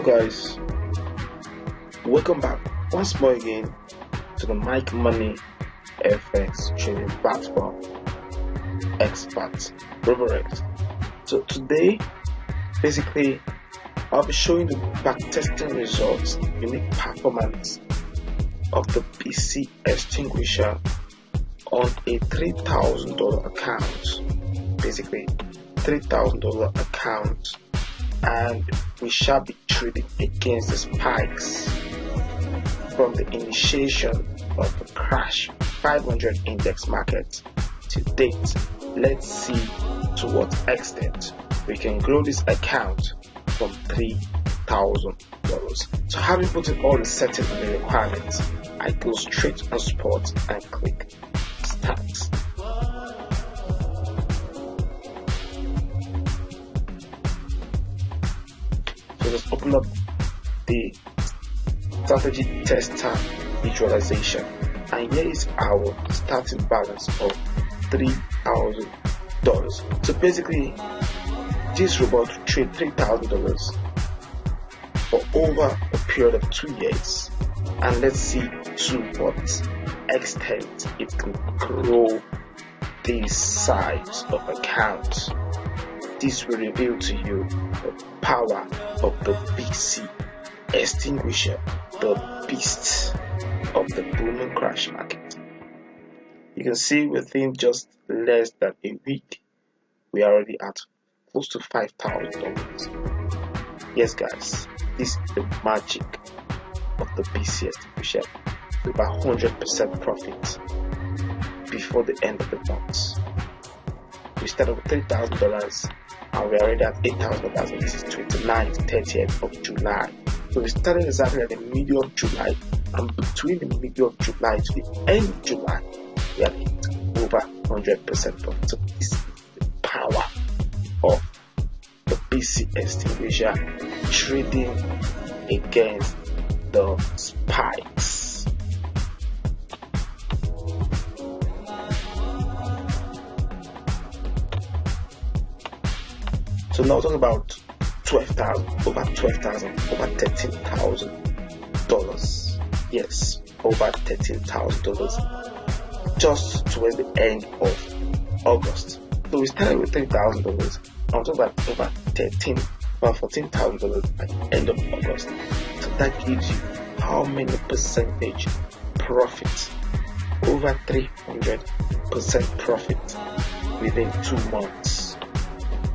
guys, welcome back once more again to the MikeMoney Fx trading platform, Expert Forex. So today, basically, I'll be showing the backtesting results, unique performance of the BC Extinguisher on a $3,000 account, basically $3,000 account, and we shall be trading against the spikes from the initiation of the crash 500 index market to date. Let's see to what extent we can grow this account from $3,000. So having put in all the settings and the requirements, I go straight on spot and click start. So just open up the strategy tester visualization, and here is our starting balance of $3,000. So basically, this robot will trade $3,000 for over a period of 2 years, and let's see to what extent it can grow the size of account. This will reveal to you the power of the BC Extinguisher, the beast of the booming crash market. You can see within just less than a week, we are already at close to $5,000. Yes guys, this is the magic of the BC Extinguisher. With about 100% profit before the end of the month. We started with $3,000 and we are already at $8,000, and this is 29th, 30th of July. So we started exactly at the middle of July, and between the middle of July to the end of July, we have hit over 100% profit. So this is the power of the BC Extinguisher trading against the spikes. So now talking about 12,000, over 12,000, over $13,000. Yes, over $13,000 just towards the end of August. So we started with $3,000. I'm talking about over $14,000 at the end of August. So that gives you how many percentage profit? Over 300% profit within 2 months.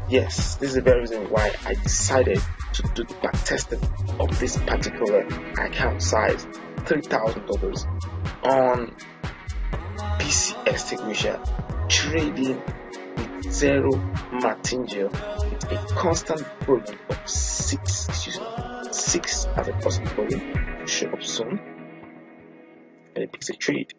Yes, this is the very reason why I decided to do the backtesting of this particular account size, $3,000 on BC Extinguisher, trading with zero martingale, with a constant volume of 6 as a possible volume. Show up soon, and it picks a trade.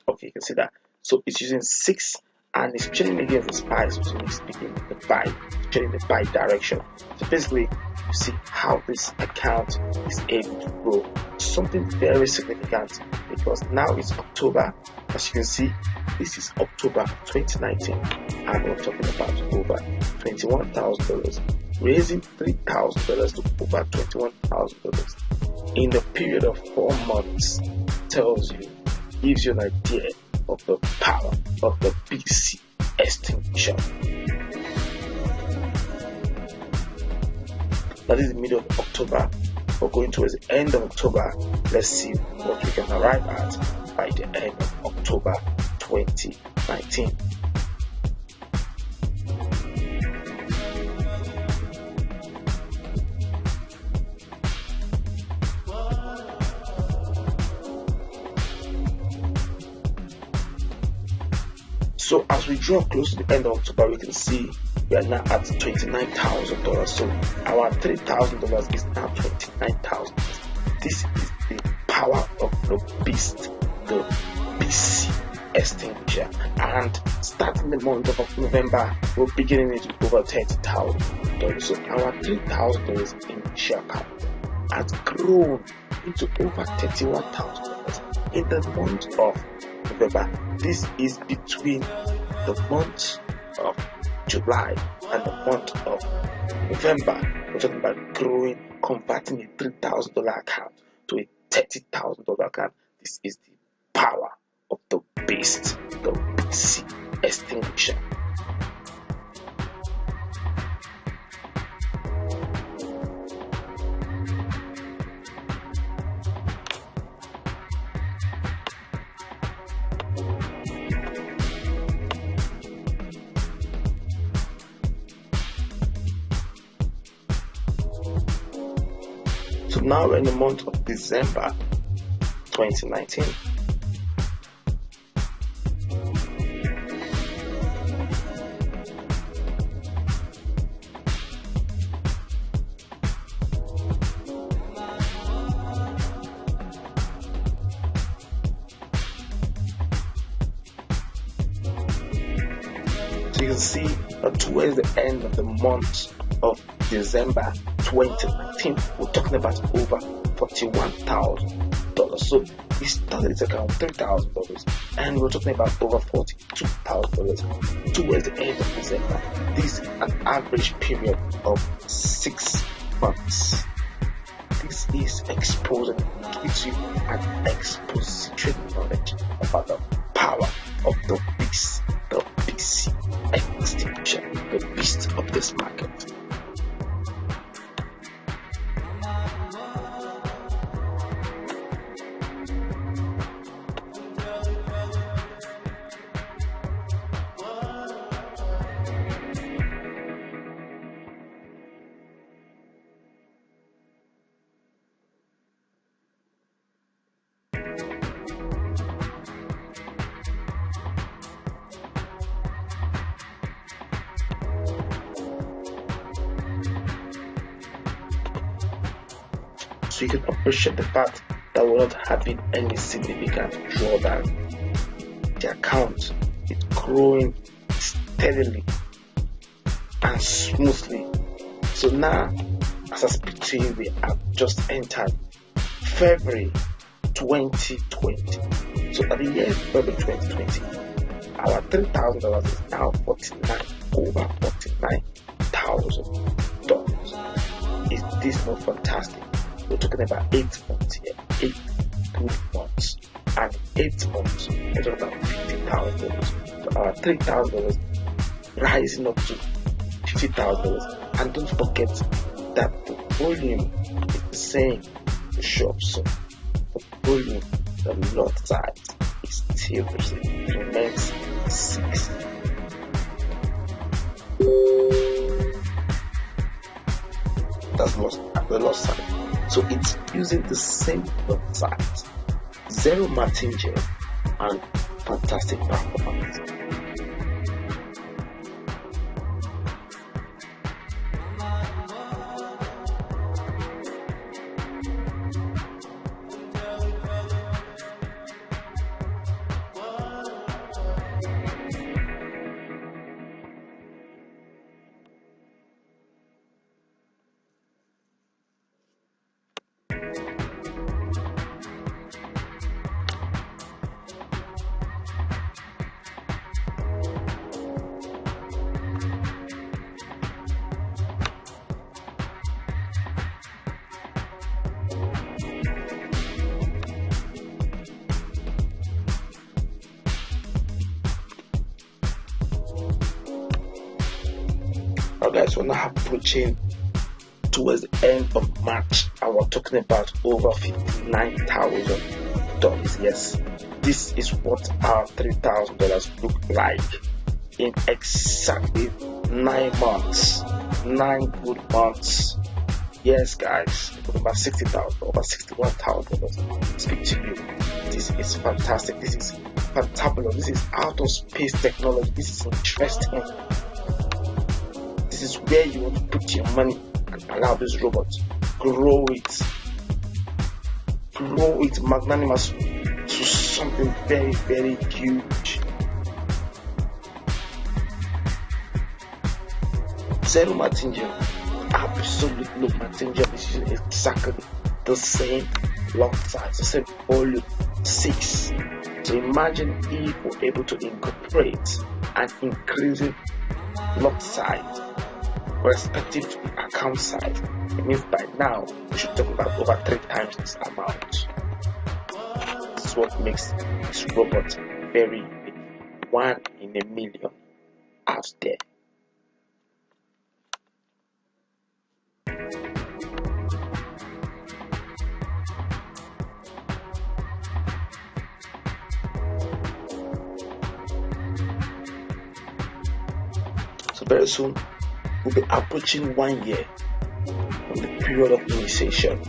Okay, you can see that. So it's using 6. And it's trading against the spikes, which means speaking the buy, trading the buy direction. So basically, you see how this account is able to grow. Something very significant, because now it's October. As you can see, this is October 2019, and we're talking about over $21,000, raising $3,000 to over $21,000 in a period of 4 months. Gives you an idea of the power of the BC Extinguisher. That is the middle of October. We're going towards the end of October. Let's see what we can arrive at by the end of October 2019. So as we draw close to the end of October, we can see we are now at $29,000. So our $3,000 is now $29,000. This is the power of the beast, the BC Extinguisher. And starting the month of November, we're beginning it with over $30,000. So our $3,000 initial account has grown into over $31,000 in the month of November. This is between the month of July and the month of November. We're talking about growing, converting a $3,000 account to a $30,000 account. This is the power of the beast, the BC Extinguisher. So now we're in the month of December 2019. So you can see that towards the end of the month of December 2019, we're talking about over $41,000. So we started this account with $3,000 and we're talking about over $42,000 towards the end of December. This is an average period of 6 months. This is exposing, gives you an expository knowledge about the power of the beast, the BC Extinguisher, the beast of this market. So you can appreciate the fact that we're not having any significant drawdown. The account is growing steadily and smoothly. So now, as I speak to you, we have just entered February 2020. So at the year of February 2020, our $3,000 is now over $49,000. Is this not fantastic? We're talking about 8 months here, 8 good months, and 8 months, we're talking about $50,000. So our $3,000 rising up to $50,000. And don't forget that the volume is the same to show up. So the volume, the lot size is still the same. It remains 6. That's the loss size. So it's using the same lot size, zero martingale, and fantastic performance. Now guys, we're now approaching towards the end of March and we're talking about over $59,000. Yes, this is what our $3,000 look like in exactly 9 months, 9 good months. Yes guys, we're talking about $60,000, over $61,000. Speak to you. This is fantastic. This is fantabulous. This is out of space technology. This is interesting. This is where you want to put your money and allow this robot grow it magnanimous to something very, very huge. Zero martingale, absolute no martingale. Is using exactly the same lot size, the same volume, 6. So imagine if we're able to incorporate an increasing lot size respective to the account size, it means by now we should talk about over 3 times this amount. This is what makes this robot very one in a million out there. So very soon we'll be approaching 1 year from the period of initiation,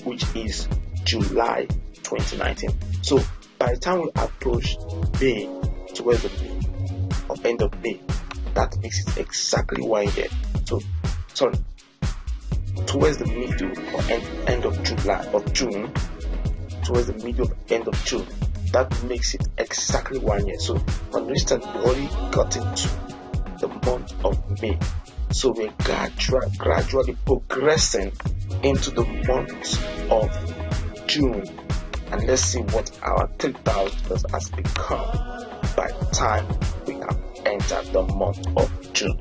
which is July 2019. So by the time we approach May, towards the May or end of May, that makes it exactly 1 year. So sorry, towards the middle or end of July or June, towards the middle of end of June, that makes it exactly 1 year. So for instance, we already got into the month of May, so we're gradually progressing into the month of June, and let's see what our $3,000 has become by the time we have entered the month of June.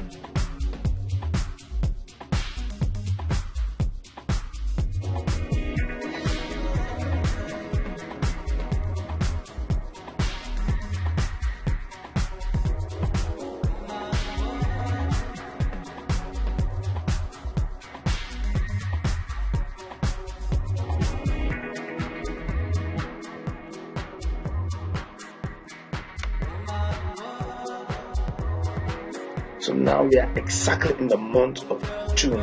So now we are exactly in the month of June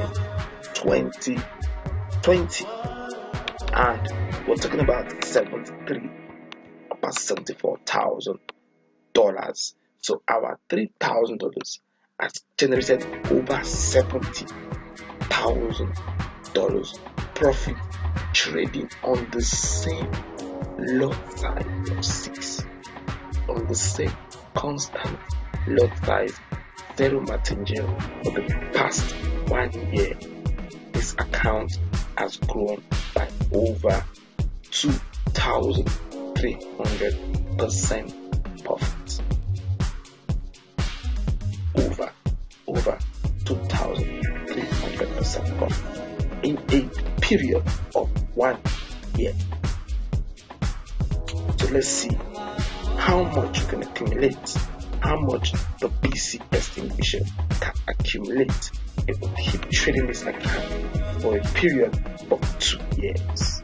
2020, and we're talking about $74,000. So our $3,000 has generated over $70,000 profit trading on the same lot size of 6, on the same constant lot size, zero martingale. For the past 1 year, this account has grown by over 2,300% profit. Over 2,300% profit in a period of 1 year. So let's see how much you can accumulate, how much the BC Extinguisher can accumulate if we keep trading this account for a period of 2 years.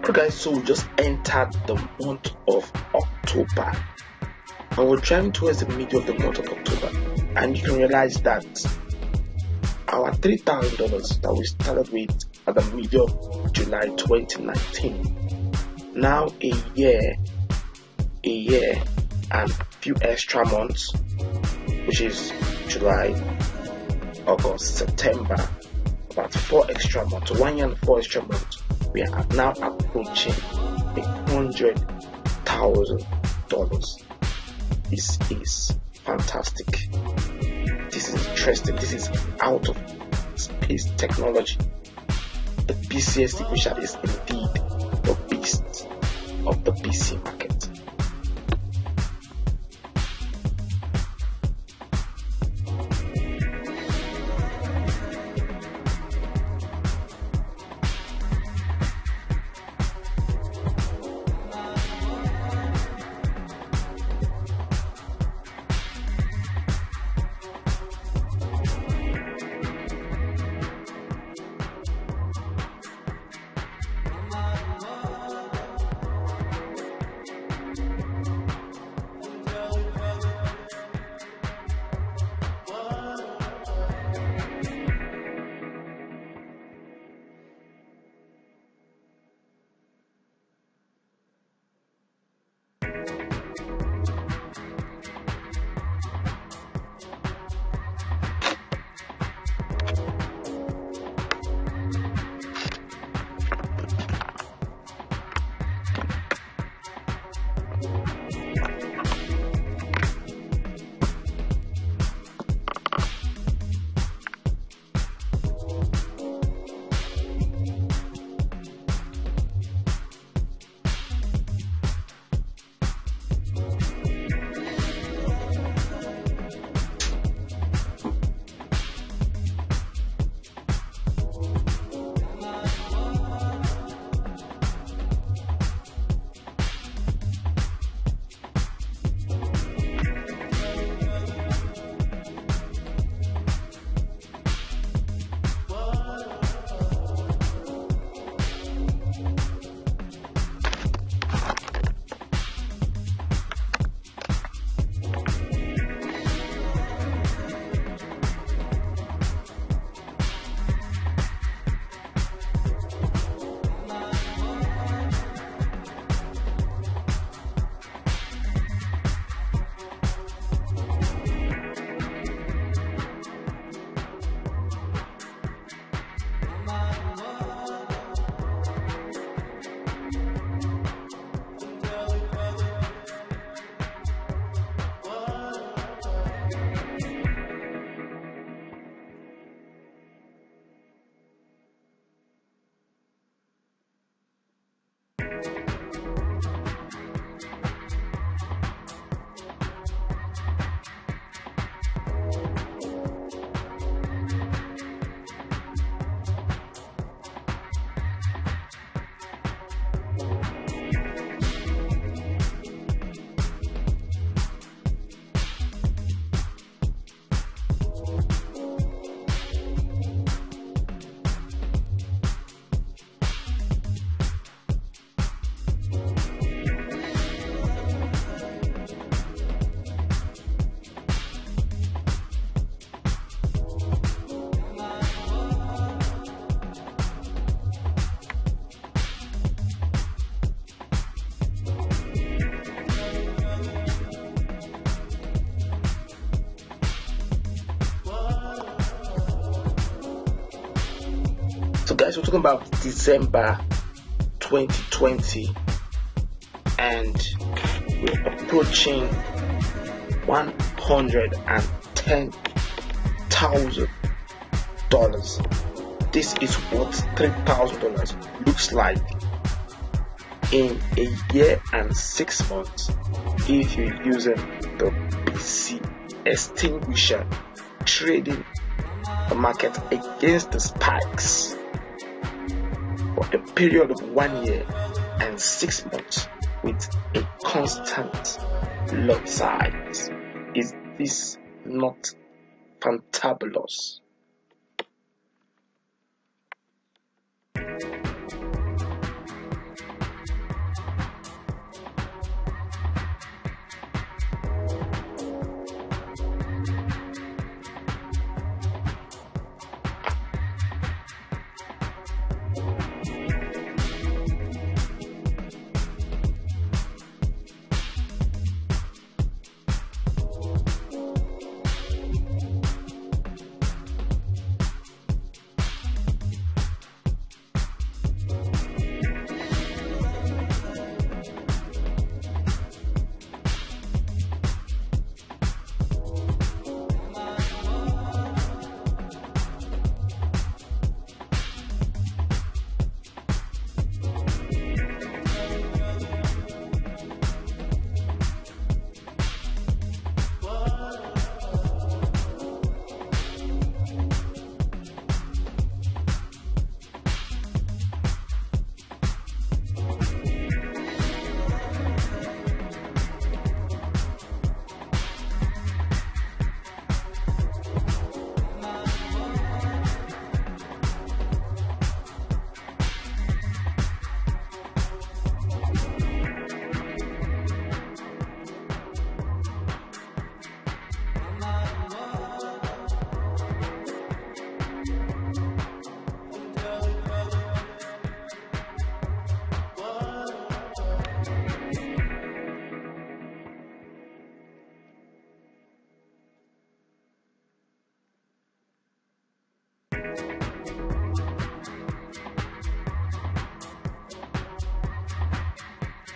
Okay guys, so we just entered the month of October and we're driving towards the middle of the month of October, and you can realize that our $3,000 that we started with at the middle of July 2019, now a year and few extra months, which is July, August, September, about 4 extra months, 1 year and 4 extra months, we are now approaching $100,000. This is fantastic. This is interesting. This is out of space technology. The BC Extinguisher is indeed the beast of the BC market. So guys, we're talking about December 2020 and we're approaching $110,000. This is what $3,000 looks like in a year and 6 months if you're using the BC Extinguisher, trading the market against the spikes for a period of 1 year and 6 months with a constant lot size. Is this not fantabulous?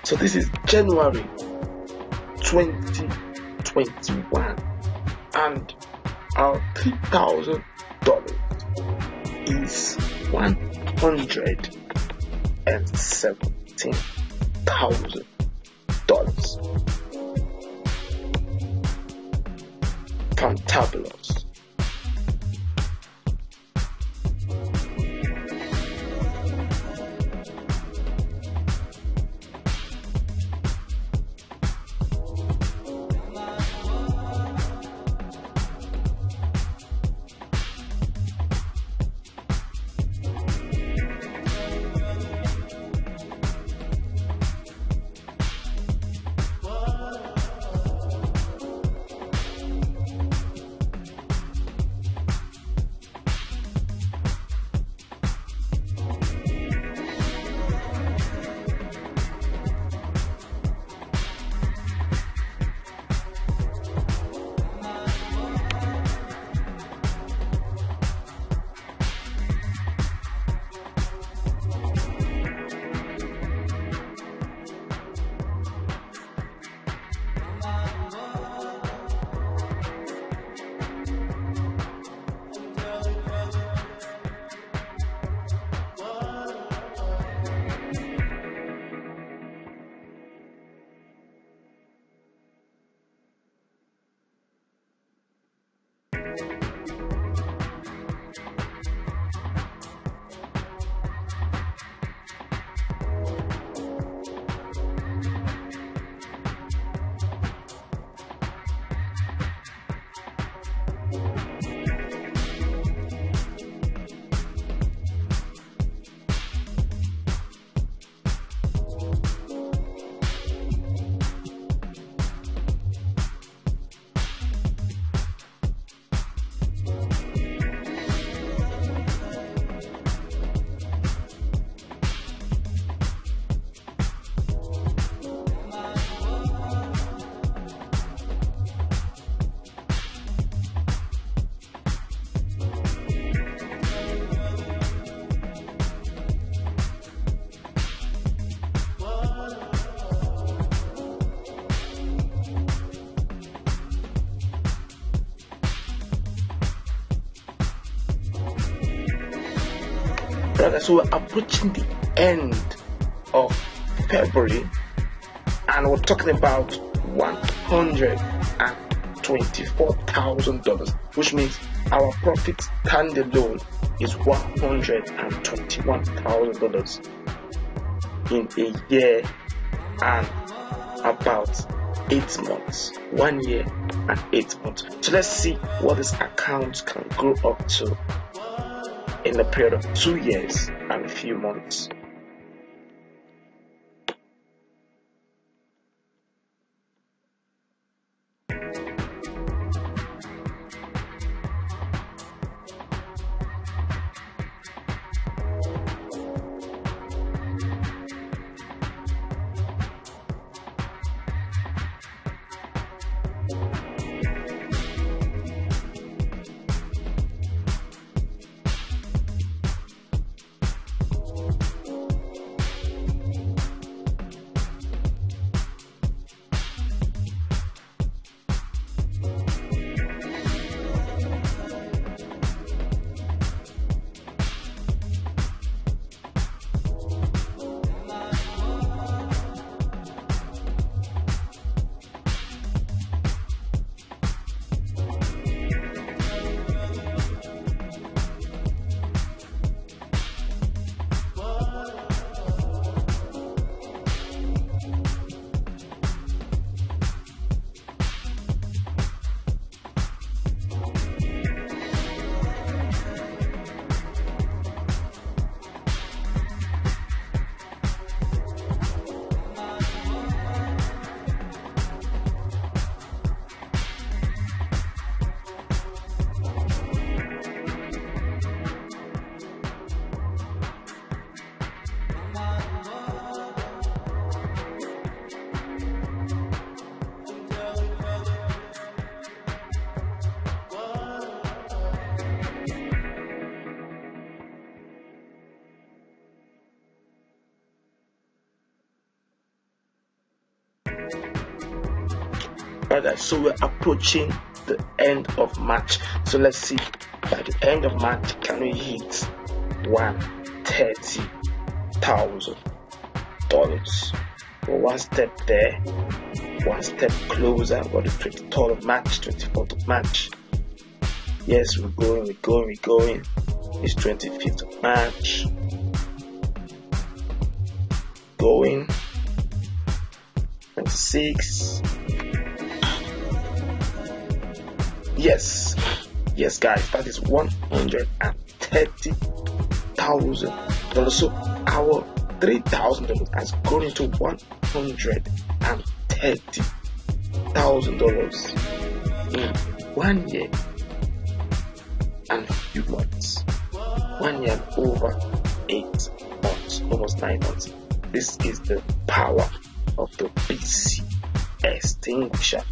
So this is January 2021, and our $3,000 is $117,000. Fantabulous. So we're approaching the end of February, and we're talking about $124,000, which means our profit standalone is $121,000 in a year and about 8 months. 1 year and 8 months. So let's see what this account can grow up to in a period of 2 years and a few months. Alright, so we're approaching the end of March. So let's see, by the end of March, can we hit $130,000? We're one step there, one step closer. We're the 23rd of March, 24th of March. Yes, we're going. It's 25th of March. Going. 26. Yes, guys, that is $130,000. So our $3,000 has grown into $130,000 in 1 year and a few months. 1 year and over 8 months, almost 9 months. This is the power of the BC Extinguisher.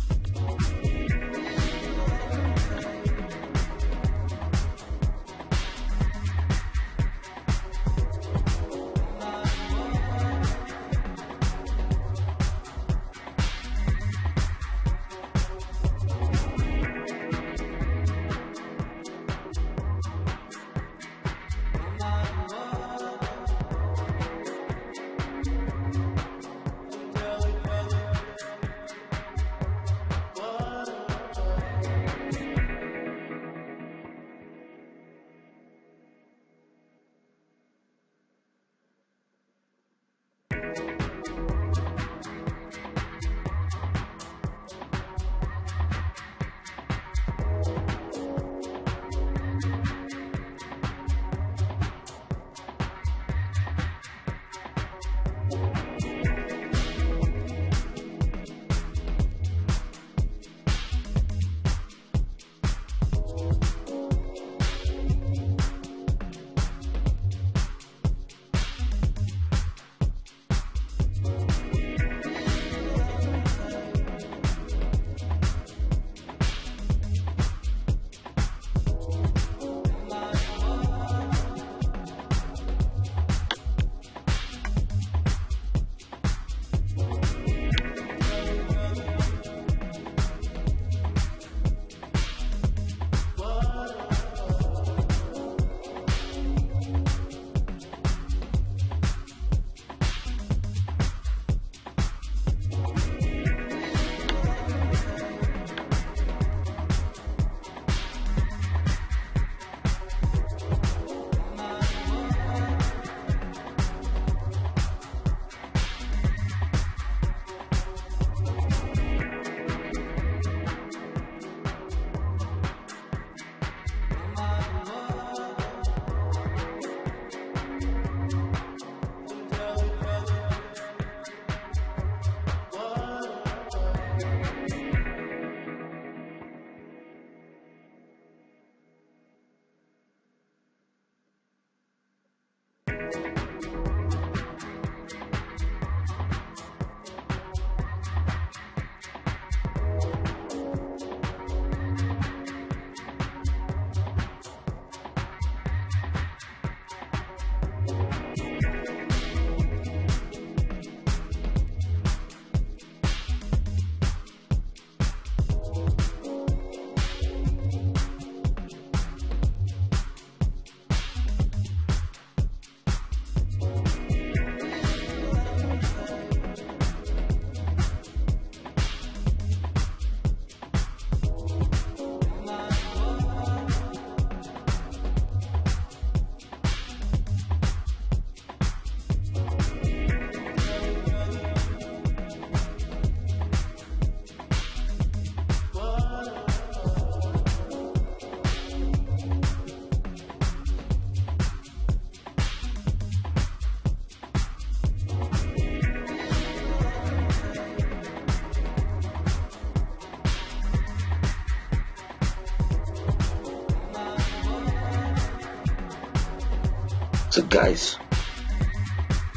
So guys,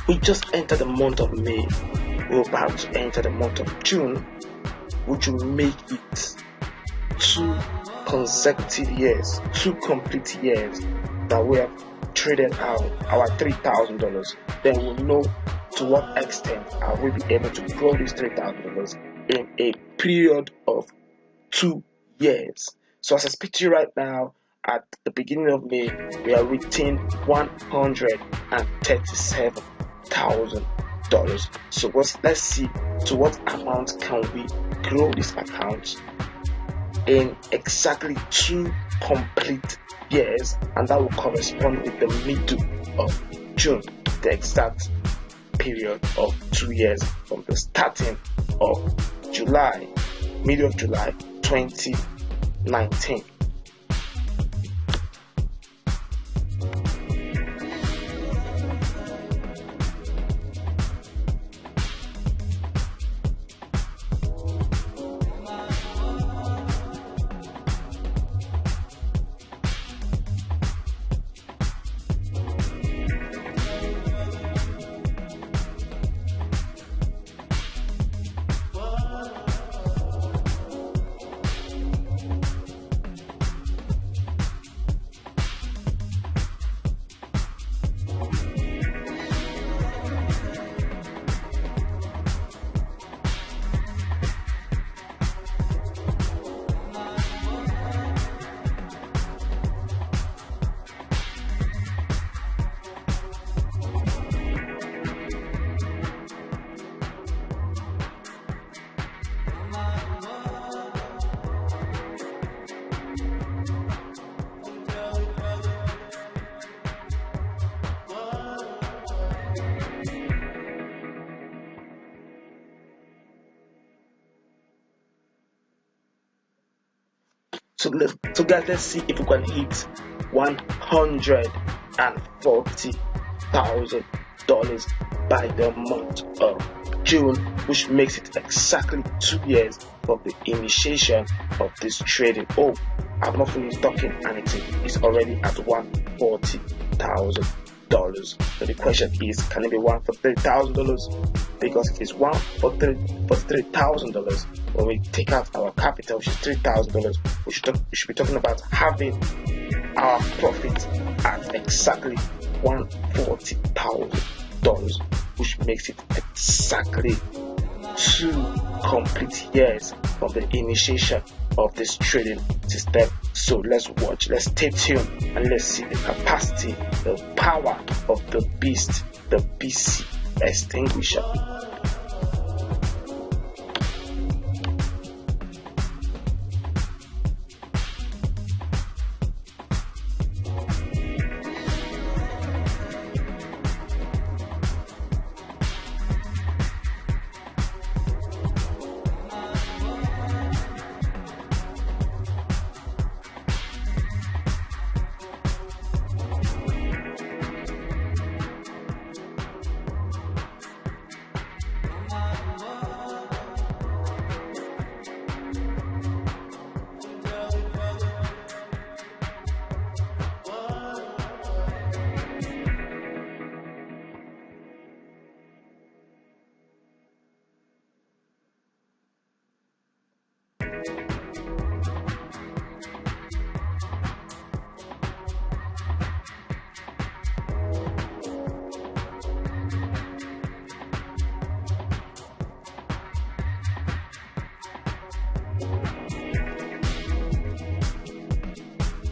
we just entered the month of May. We're about to enter the month of June, which will make it 2 consecutive years, 2 complete years that we have traded out our $3,000. Then we'll know to what extent are we be able to grow this $3,000 in a period of 2 years. So as I speak to you right now, at the beginning of May, we are reaching $137,000. So let's see to what amount can we grow this account in exactly 2 complete years, and that will correspond with the middle of June, the exact period of 2 years from the starting of July, middle of July 2019. So guys, let's see if we can hit $140,000 by the month of June, which makes it exactly 2 years from the initiation of this trading. Oh, I've not finished talking anything. It's already at $140,000. So the question is, can it be $143,000? Because it is $143,000. When we take out our capital, which is $3,000, we should be talking about having our profit at exactly $140,000, which makes it exactly 2 complete years from the initiation of this trading system. So let's watch, let's stay tuned, and let's see the capacity, the power of the beast, the BC Extinguisher.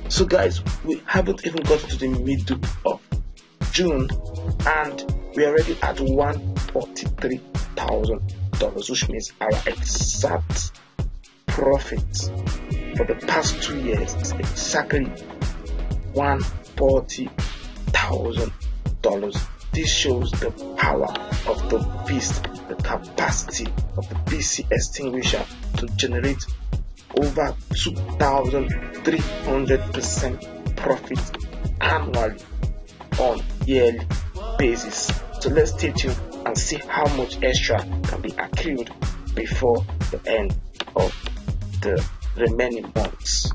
So guys, we haven't even gotten to the middle of June and we're already at $143,000, which means our exact profit for the past 2 years is exactly $140,000. This shows the power of the beast, the capacity of the BC Extinguisher to generate over 2,300% profit annually on yearly basis. So let's stay tuned and see how much extra can be accrued before the end of the remaining months.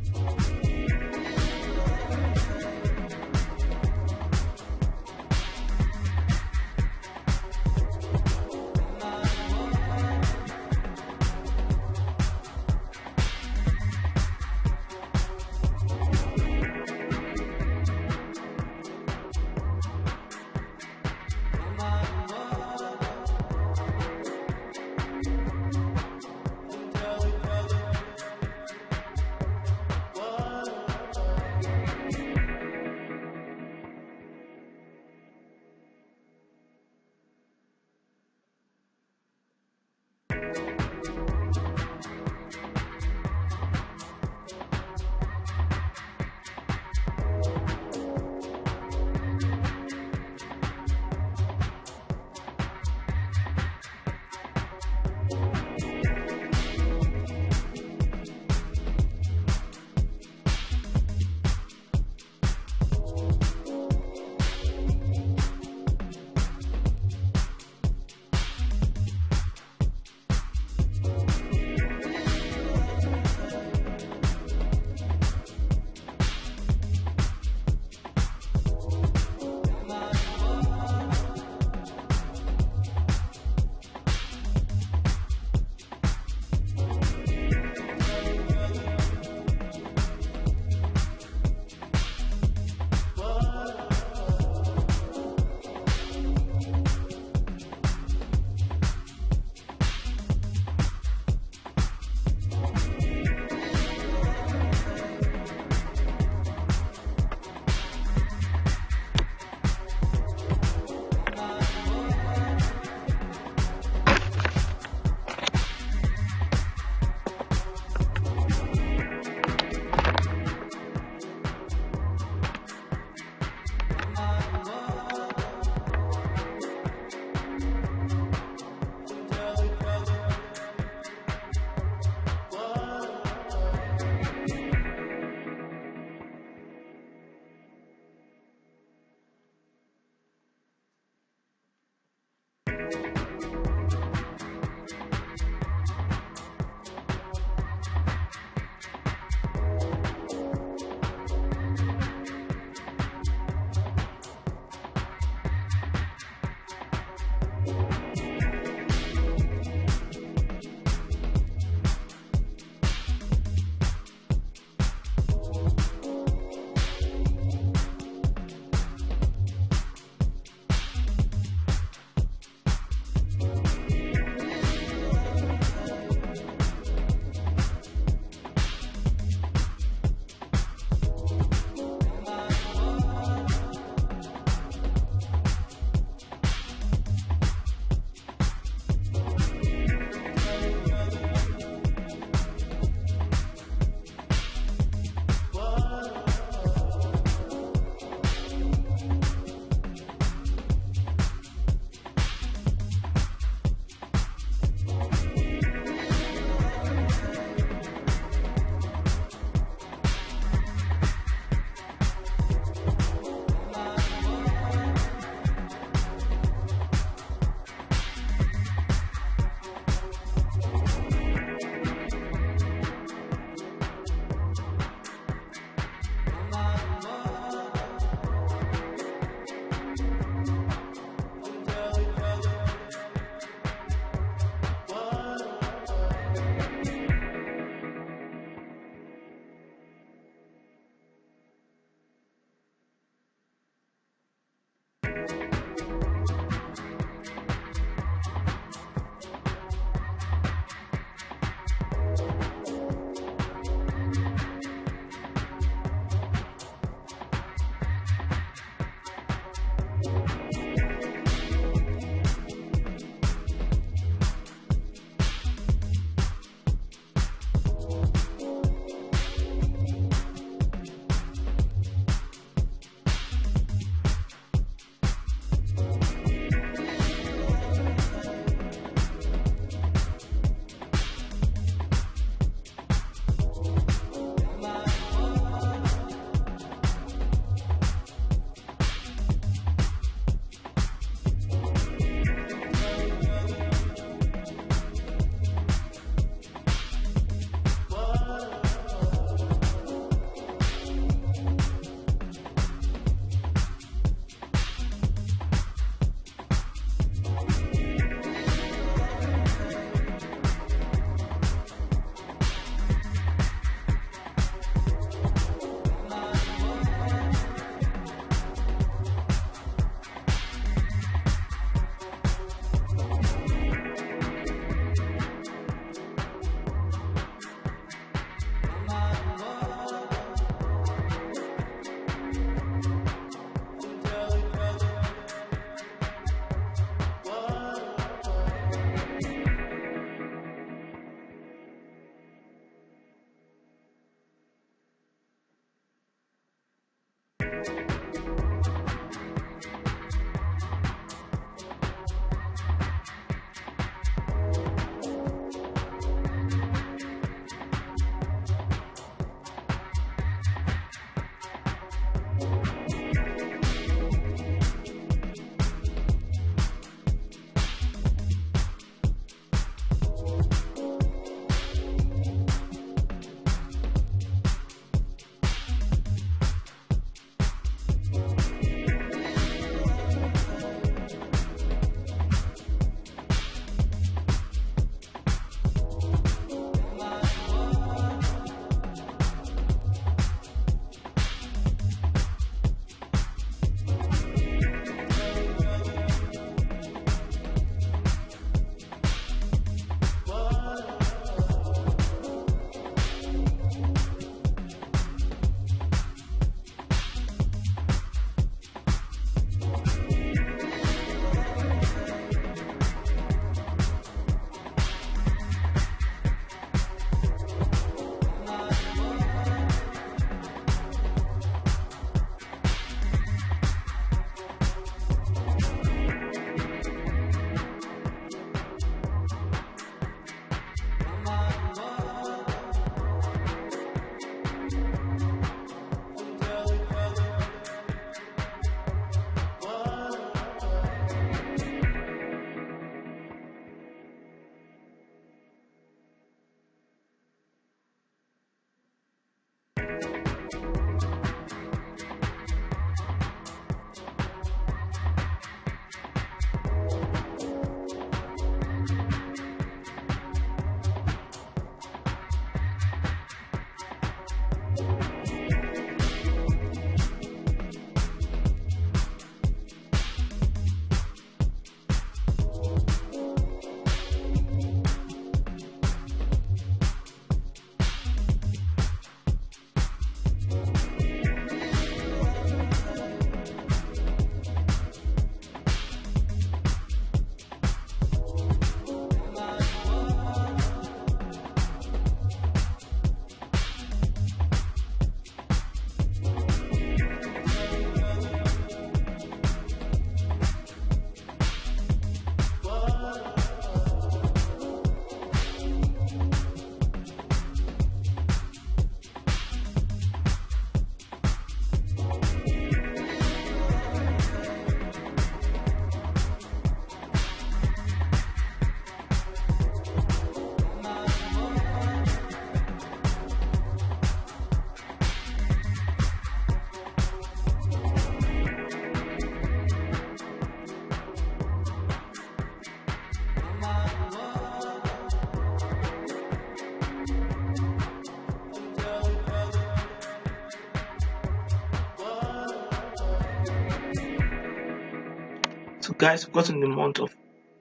So guys, we've gotten the month of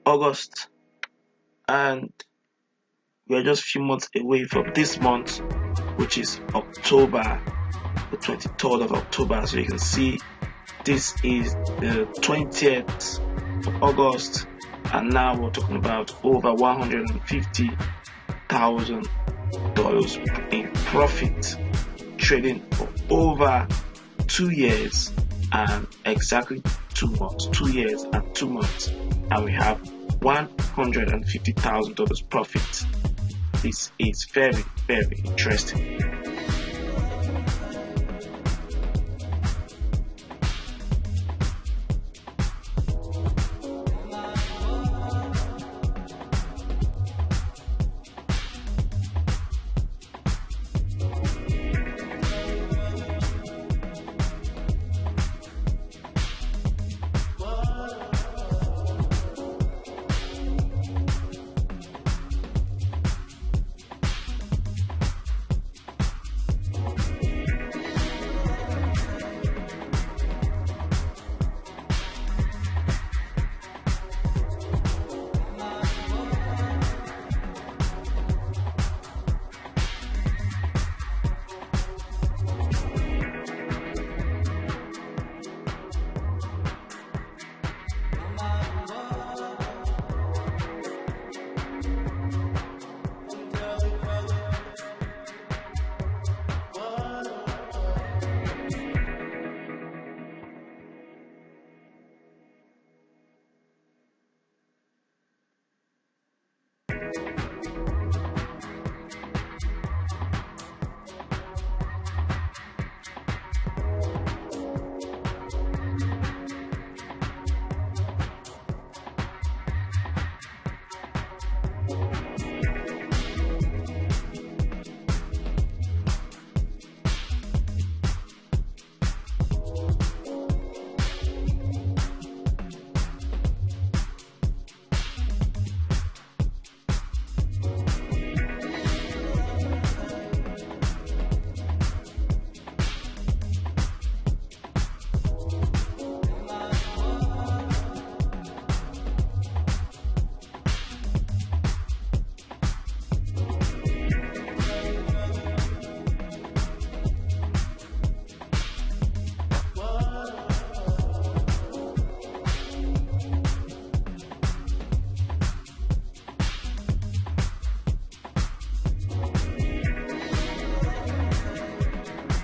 August, and we are just a few months away from this month, which is October, the 23rd of October. So you can see this is the 20th of August, and now we're talking about over $150,000 in profit, trading for over 2 years and exactly 2 months, 2 years and 2 months, and we have $150,000 profit. This is very, very interesting.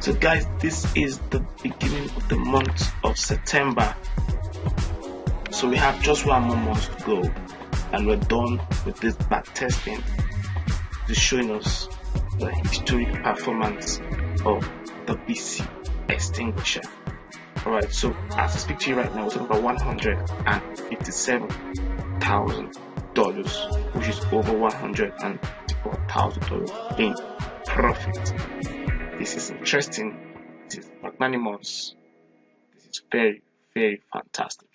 So guys, this is the beginning of the month of September. So we have just 1 more month to go, and we're done with this back testing. It's showing us the historic performance of the BC Extinguisher. Alright, so as I speak to you right now, we're talking about $157,000, which is over $154,000 in profit. This is interesting. This is magnanimous. This is very, very fantastic.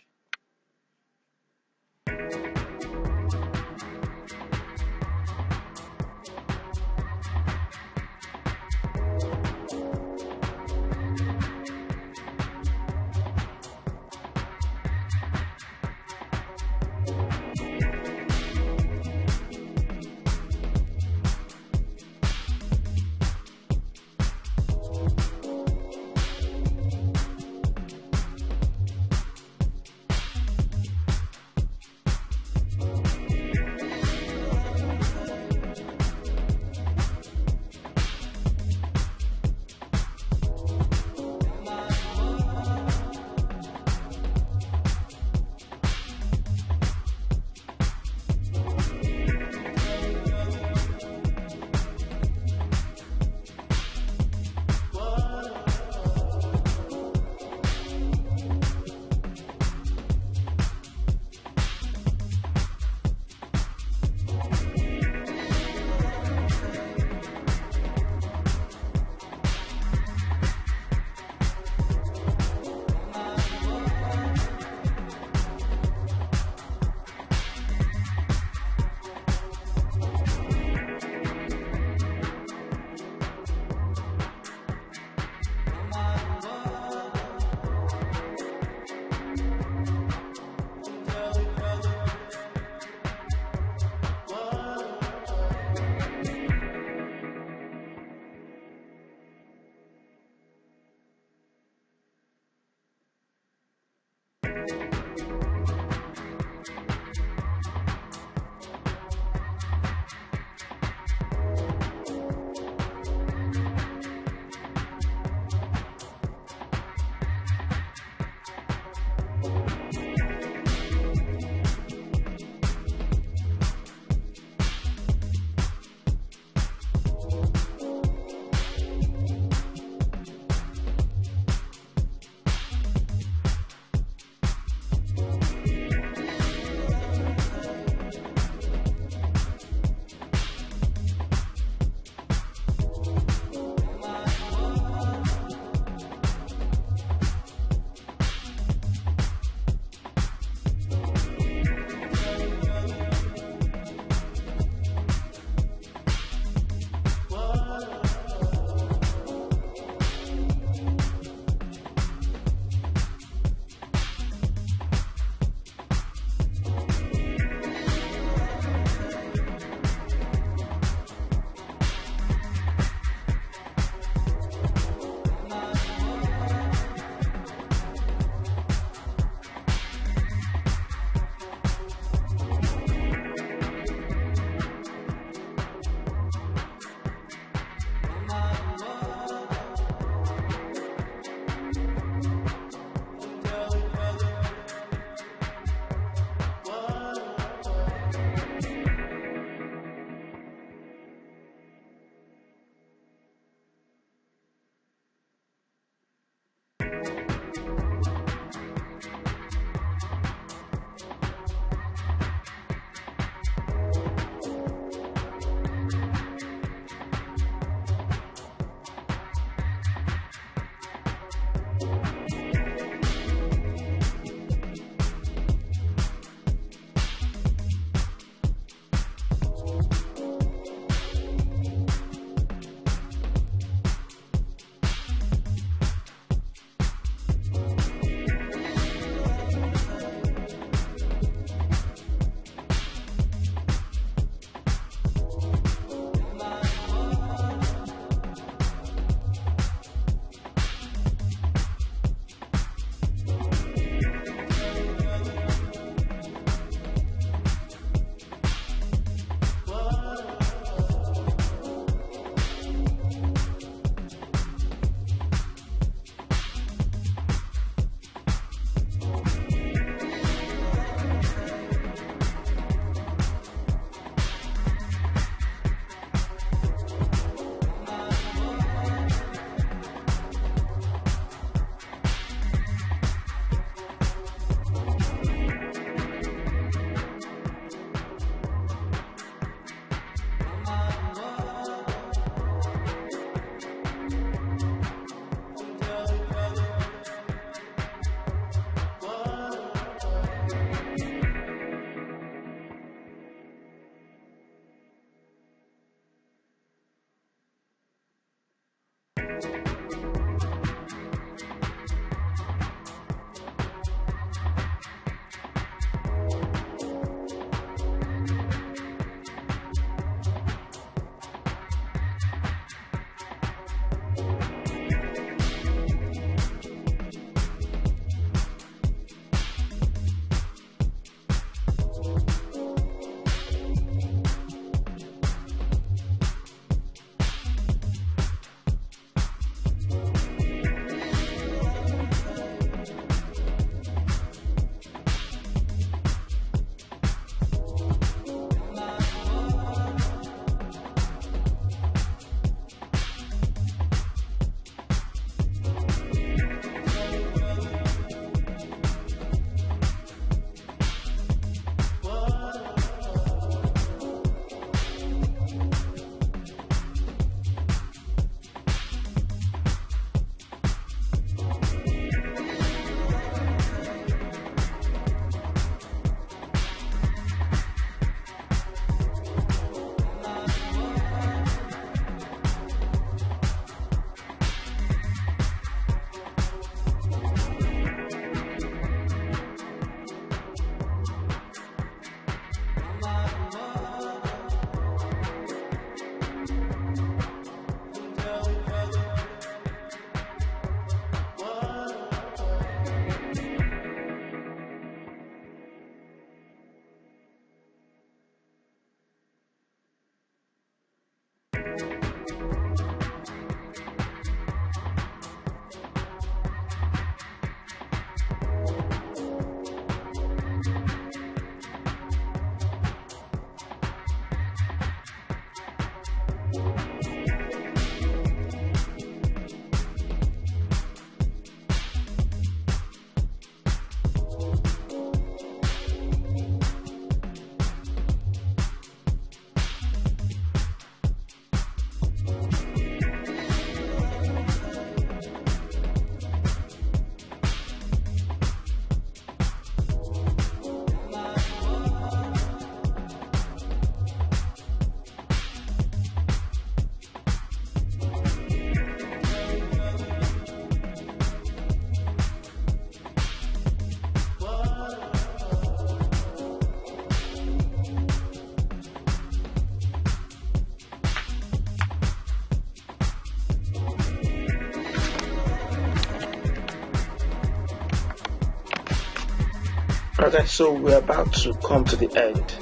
Okay, so we're about to come to the end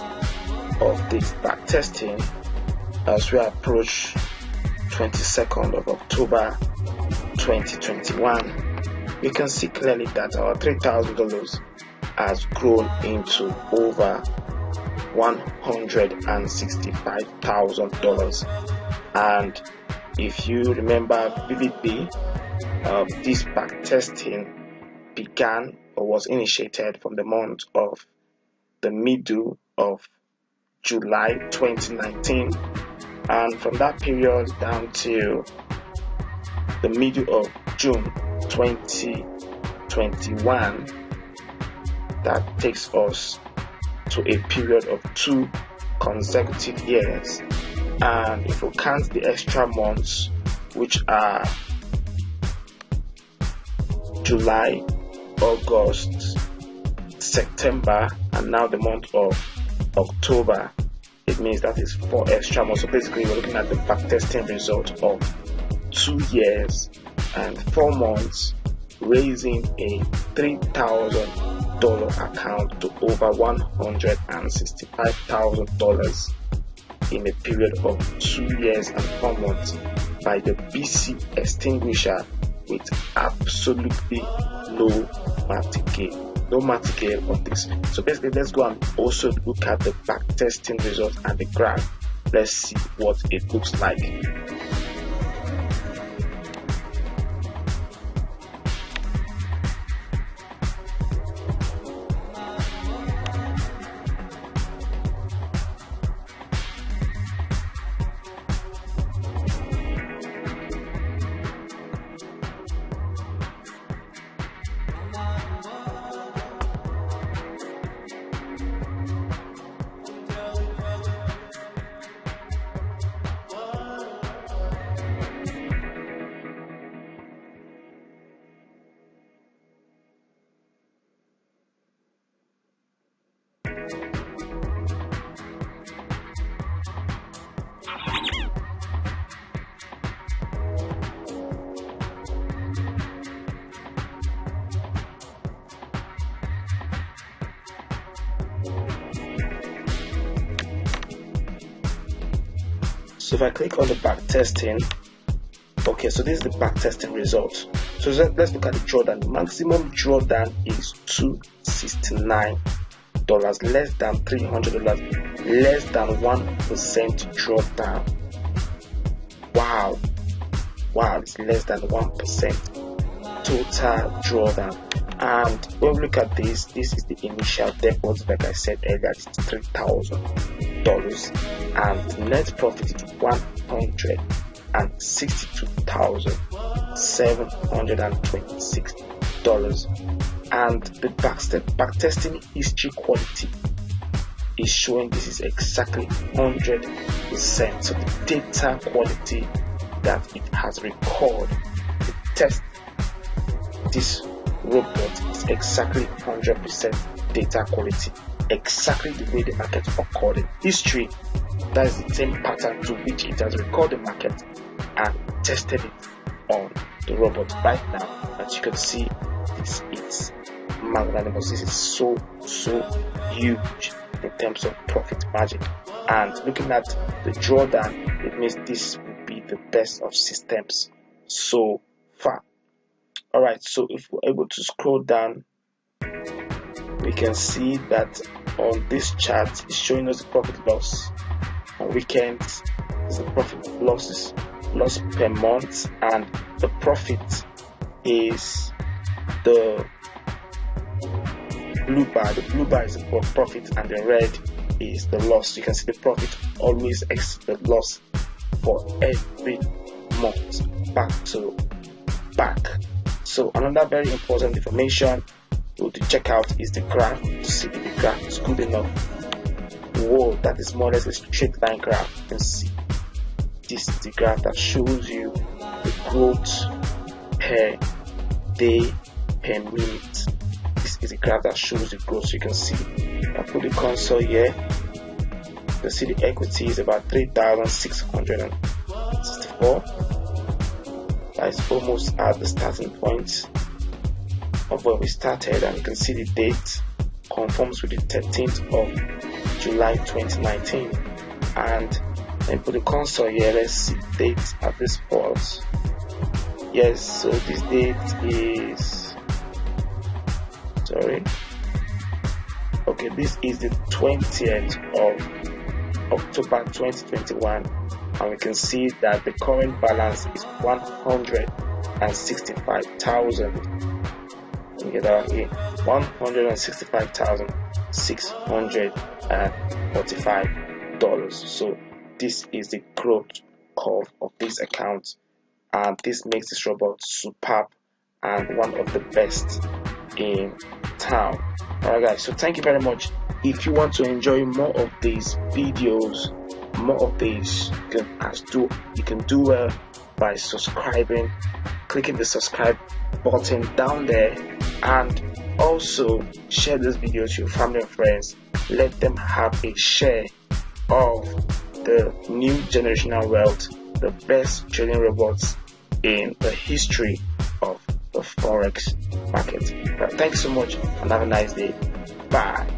of this back testing as we approach 22nd of October 2021. You can see clearly that our $3,000 has grown into over $165,000. And if you remember vividly, this back testing began or was initiated from the month of the middle of July 2019, and from that period down till the middle of June 2021, that takes us to a period of 2 consecutive years. And if we count the extra months, which are July, August, September, and now the month of October, it means that is 4 extra months. So basically we're looking at the backtesting result of 2 years and 4 months, raising a $3,000 account to over $165,000 in a period of 2 years and 4 months by the BC Extinguisher with absolutely no martingale on this. So basically, let's go and also look at the backtesting results and the graph. Let's see what it looks like. So if I click on the back testing, okay, so this is the back testing result. So let's look at the drawdown. The maximum drawdown is $269, less than $300, less than 1% drawdown. Wow, it's less than 1% total drawdown. And when we look at this is the initial deposit. Like I said earlier, it's $3,000, and the net profit is $162,726. And the backtesting history quality is showing this is exactly 100%. So the data quality that it has recorded to test this robot is exactly 100% data quality, exactly the way the market occurred in history. That is the same pattern to which it has recorded the market and tested it on the robot. Right now, as you can see, this is magnanimous. This is so huge in terms of profit margin. And looking at the drawdown, it means this will be the best of systems so far. Alright, so if we're able to scroll down, we can see that on this chart it's showing us the profit loss. On weekends is the profit loss per month, and the profit is the blue bar. The blue bar is the profit and the red is the loss. You can see the profit always exceeds the loss for every month back to back. So another very important information to check out is the graph, to see if the graph is good enough. Whoa, that is more or less a straight line graph. You can see this is the graph that shows you the growth per day, per minute. This is the graph that shows the growth. So you can see, I put the console here. You can see the equity is about 3,664. That's almost at the starting point of where we started, and you can see the date conforms with the 13th of July 2019. And then put the console here. Let's see dates at this port. Yes, so this date is, this is the 20th of October 2021, and we can see that the current balance is 165,000. Get out here, $165,645. So this is the growth curve of this account, and this makes this robot superb and one of the best in town. Alright guys, so thank you very much. If you want to enjoy more of these videos, more of these, you can do well by subscribing, clicking the subscribe button down there, and also share this video to your family and friends. Let them have a share of the new generational wealth, the best trading robots in the history of the forex market. Thanks so much and have a nice day. Bye.